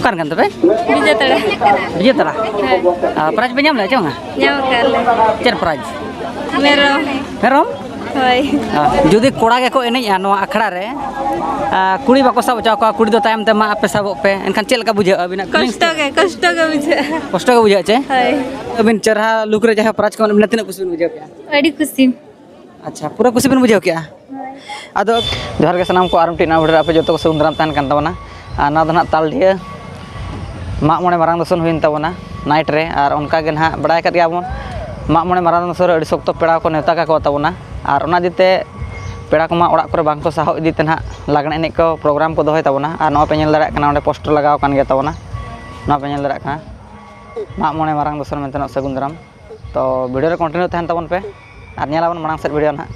okan kan tapi? Bija tara. Bija tara. Prize pe nyam la chong? Nyam karle. Cer prize? Merom. Merom? Hoi. Jodi kora ge ko enej a noa akhड़ा re kuri bako sab cha ko kuri do tayam te ma ape sabok pe enkan chel ka bujha abina Kosto ge bujha. kosto ge bujha che Hoi. abin cherha luk re jaha prize ko abin tina kusi bin bujha kya Adi kusim. अच्छा पूरा कुछ बिन बुझाव क्या अदो जोहर के सनाम को आरम टीना बडर आपे जतो को सुंदरम तान कान तबना ना दो ना तालडिया माग मोने मारांग दसन हुइन तबना नाइट रे और उनका गे ना बड़ाय कत गया बन माग मोने मारांग दसन अडी सख्त पेड़ा को नेता का को तबना और उना दिते पेड़ा को मा ओड़ा करे बांग को साहो इदी तना लागण एने को प्रोग्राम को दोहय तबना और नो पे नेल दाड़ा कना ओंडे पोस्टर लगाव कान गे तबना नो पे नेल दाड़ा कना माग मोने मारांग दसन मेंतन सगुंदरम तो वीडियो रे कंटिन्यू तहन तबन पे और नेलाबन मांग सेट वीडियो ना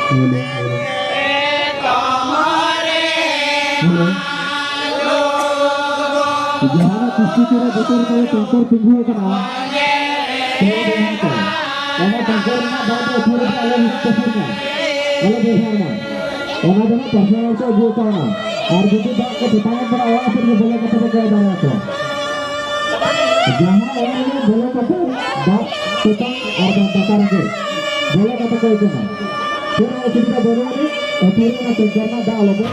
Jangan kusti kira betul kalau tengkor tinggi kena. Karena tengkor nak bawa turun kalau kesirnya, kalau besarnya. Karena jangan personal saya buat sana. Harus itu tak kebetulan berawal pergi boleh kata berkaya darah tu. Jangan orang ini boleh kata dak tetap ada bakar ke. Boleh kata kau itu mana. Kira kita boleh ni, turun nak tengkor nak dah lalu.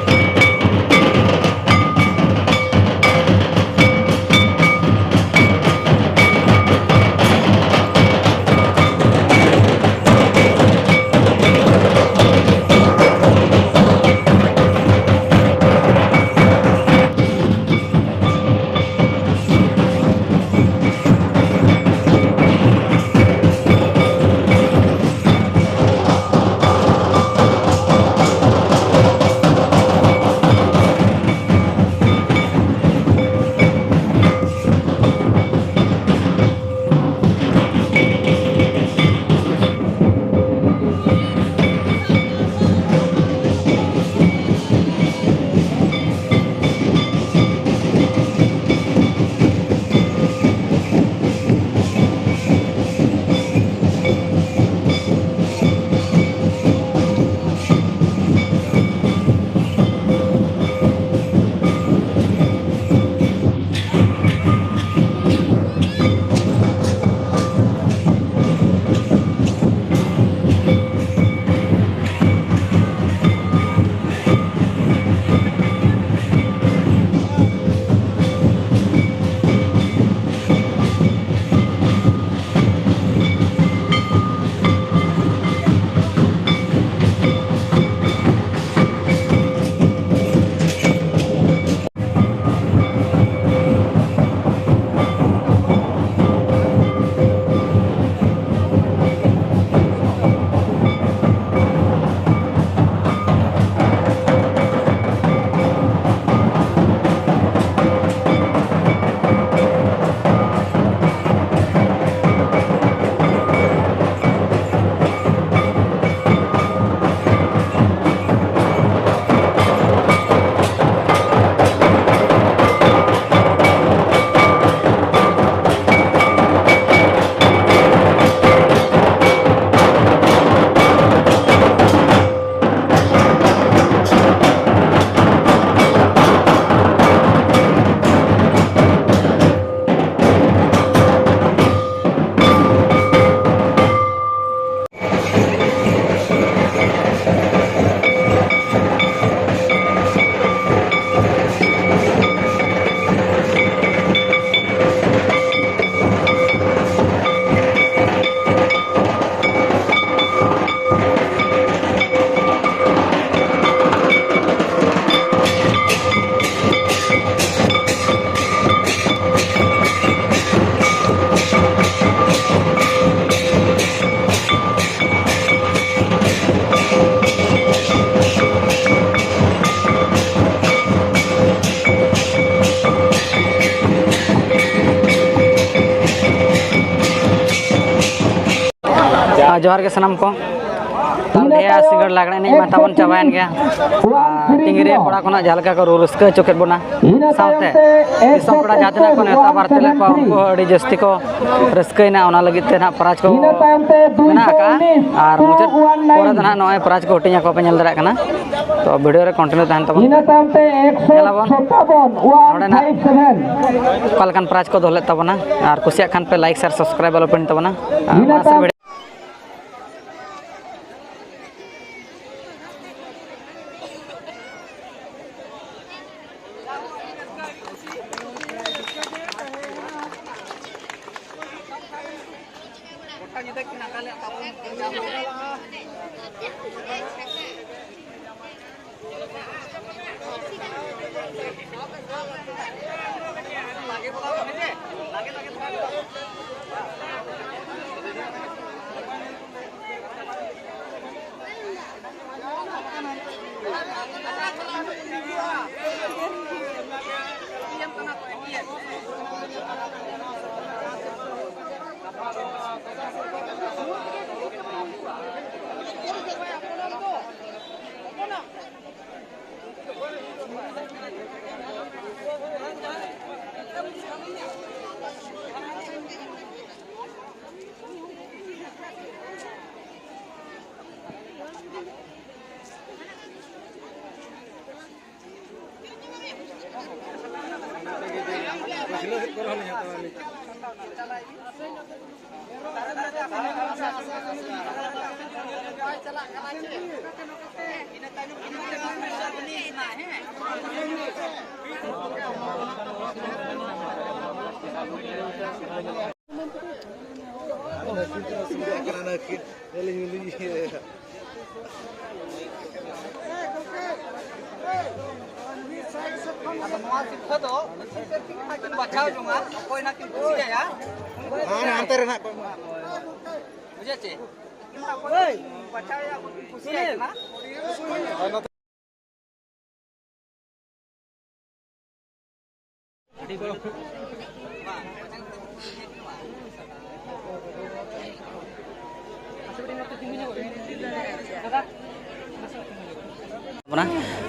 जोहार के सनम को तालडिया singer लागणे नहीं माताबन चाबायन गया टिंगरे कोड़ा कोना झालका को रुस्का चोकेट बोना साउते दिसम कोड़ा जातना को नेता बारतेले को उनको अड़ी जस्ती को रस्कैना ओना लगित ते ना प्राज को मेना का और मुझे पूरा दना नय प्राज को हटिया को पे नेल दरा कना तो वीडियो रे कंटिन्यू तहन तबन ina tamte 157 157 कलकन प्राज को दोले तबना और कुसिया खान पे लाइक शेयर सब्सक्राइब वाला पिन तबना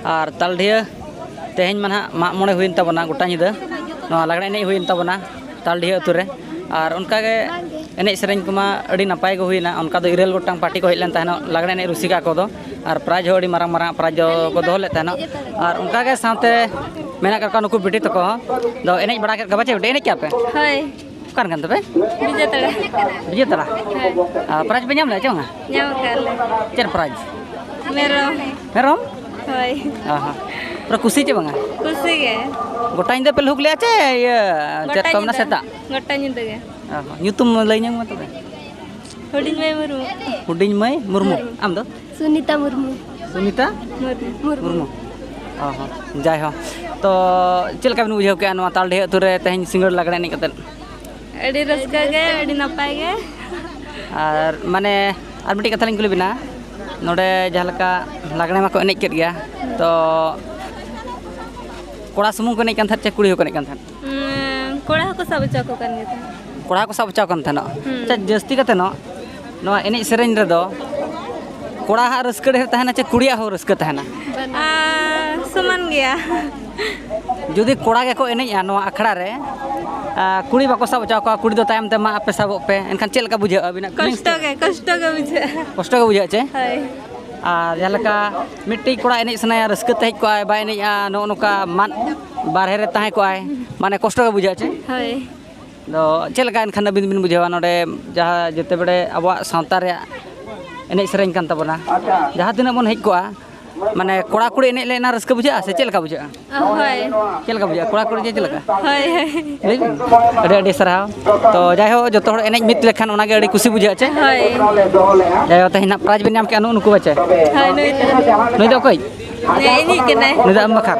और तालडिया तेहन मन हाँ माग हुई तबना गोटा निदा लागड़े एने हुई तबना तालडिया अतुरे और उनकागे एने सेरें को अड़ी नपाय गो हुईना उनका दो 9 गोटांग पार्टी को हेलन तहनो लागड़े एने रुसिका को दो और प्राइज हो अड़ी मारांग मारांग प्राइज को दो ले तहनो और उनकागे साथे मेना करका नुकु बेटी तको दो एने बड़ा के गबाचे बेटे एने क्या पे हाय कान गन तबे विजय तड़ा प्राइज पे नाम ले चोंगा ᱧᱟᱢ ᱠᱟᱨᱞᱮ चेर प्राइज ᱢᱮᱨᱚᱢ मेरम ᱦᱳᱭ हाँ पूरा खुशी चे बंगा खुशी गे गोटा ᱧᱤᱫᱟᱹ पे लुक ले आचे ये चेर कमना सेता गोटा ᱧᱤᱫᱟᱹ गे ᱧᱩᱛᱩᱢ ᱞᱟᱹᱭ ᱧᱟᱢ ᱢᱟ ᱛᱚᱵᱮ ᱦᱩᱰᱤᱧ ᱢᱟᱹᱭ ᱢᱩᱨᱢᱩ हुडिंग मई मुर्मू आम दो सुनीता मुर्मू सुनीता मुर्मू मुर्मू जाय हो तो चल का बुझे के नवा तालडे अतु रे तेहन सिंगड़ लागड़े एने कते अड़ी रस्का गे अड़ी नपाय गे और माने और मिट्टी कथा लिंग कुली बिना नोडे जहालका लागड़े मा को एने केट गया तो कोड़ा सुमुंग को एने कान था चे कुड़ी को एने कान था कोड़ा को सब चको कर गे था कोड़ा को सब चाव कान था अच्छा जस्ती कते न नवा एने सेरेन रे दो कोड़ा हा रस्क ढेर तहना चे कुड़िया हो रस्क तहना समान गया जुदी कोड़ा के को एने नवा अखड़ा रे कुड़ी बाको सब चाव को कुड़ी दो टाइम ते मा पे सबो पे एनखान चेल का बुझे अबिना कष्ट के बुझे कष्ट के बुझे चे हाय और जहालका मिट्टी कोड़ा एने सनाया रस्क तहे को आय बा एने नो नोका मान बारहे रे तहे को आय माने कष्ट के बुझे चे हाय दो चेल का एनखान बिन बिन बुझेवा नोडे जहाँ जते बड़े अब सावता रे एने सेरें कान तबना जहाँ तिना मन हेज कोआ माने कोड़ा कुड़ी एने लेना रस्क बुझा से चेल का बुझा हाय चेल का बुझा कोड़ा कुड़ी चेल का हाय अरे अरे सराव तो जाय हो जो तोड़ एने मित लेखान ओनागे अड़ी खुशी बुझा चे हाय जाय हो तहिना प्राइज बिन नाम के अनु नुकु बचे हाय नुई दो कोई ने इनी के ने नुई दो अम्मखार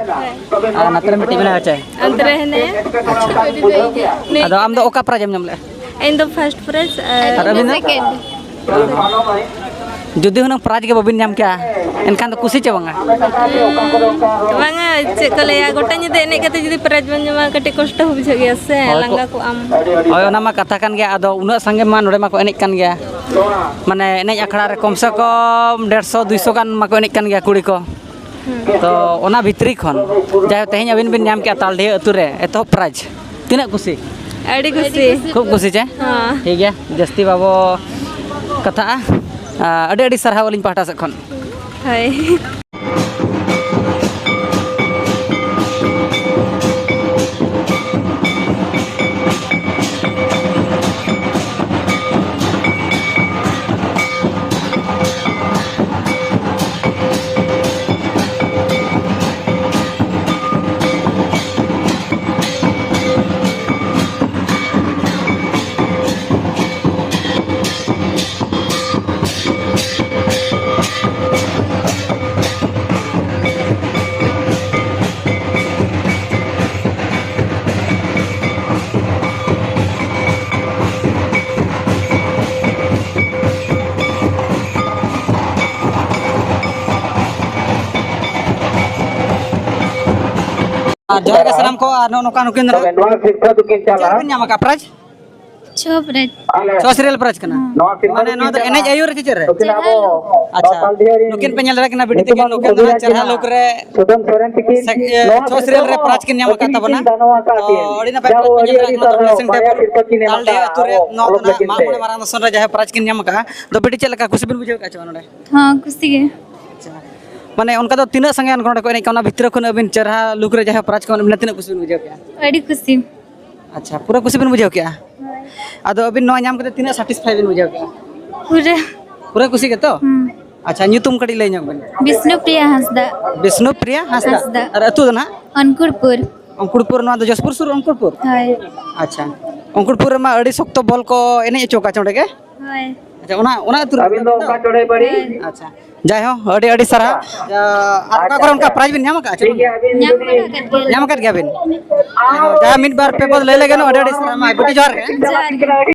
नतर मिट्टी बिना चे अंतरे ने अदो आम दो ओका प्राइज एम नाम ले in the first prize second जुदी हुनंग प्राइज के बबिन नाम क्या एनखान तो खुशी चे बंगा बांगा चे को लेया गोटा निदे एने कते जुदी प्राइज बन जमा कटे कष्ट हो बुझे गया से लंगा को आम ओय ओना मा कथा कान गया आदो उना संगे मा नोडे मा को एने कान गया माने एने अखड़ा रे कम से कम 150 200 गान मा को एने कान गया कुड़ी को तो ओना भितरी खन जाय तेहन अबिन बिन नाम के तालडे अतु रे एतो प्राइज तिना खुशी अड़ी खुशी खूब खुशी चे हां ठीक गया जस्ती बाबो कथा अड़ी अड़ी सरहाव लिन पाटा से खन हाय जोर के सलाम को नो नो कान केंद्र नवा शिक्षा दुकिन चला बिन नाम का प्राइज चोपरे सो सीरियल प्राइज कना माने नो तो एने आयु रे चेर रे अच्छा नुकिन पे नेल रे कना बिटी के नुकिन दो चेहरा लोक रे सुदम सोरेन तिकिन सो सीरियल रे प्राइज किन नाम का तबना ओडी ना पे नेल रे कना लेसन टे तालडे अतु रे नो ना मा मोने मारांग दसन रे जहे प्राइज किन नाम का दो बिटी चेल का खुशी बिन बुझे का छ नोडे हां खुशी गे माने उनका तो तीना संगे नोडे को एने कना भितर खन अबिन चेहरा लुक रे जहे प्राइज को बिन तीना खुशी बिन बुझे का अड़ी खुशी अच्छा पूरा कुछ बिन बुझाव क्या आदो अबिन नवा नाम करते तीना सैटिस्फाई बिन बुझाव क्या पूरा पूरा खुशी के तो अच्छा ᱧᱩᱛᱩᱢ कड़ी लई ᱧᱚᱜ ᱵᱮᱱ विष्णुप्रिया हंसदा विष्णुप्रिया हांसदा हांसदा। और अतु दो ना अंकुरपुर अंकुरपुर नवा दो जसपुर सुर अंकुरपुर हाय अच्छा अंकुरपुर मा अड़ी सख्त बॉल को एने चौका चोंडे के हाय अच्छा ओना अतु अबिन दो का चढ़े पड़ी अच्छा जाय हो अड़ी अड़ी सारा का कर उनका प्राइज बिन ᱧᱟᱢ का ठीक है अबिन ᱧᱟᱢ बड़ा कर ᱧᱟᱢ ᱠᱟᱫ ᱜᱮᱭᱟ ᱵᱤᱱ ᱡᱟᱦᱟᱸ ᱢᱤᱫ ᱵᱟᱨ ᱯᱮ ᱵᱚᱫ ᱞᱟᱹᱭ ᱞᱮᱜᱮ ᱟᱹᱰᱤ ᱟᱹᱰᱤ ᱥᱟᱨᱦᱟᱣ ᱢᱟ ᱜᱩᱴᱤ ᱡᱚᱦᱟᱨ ᱜᱮ दिया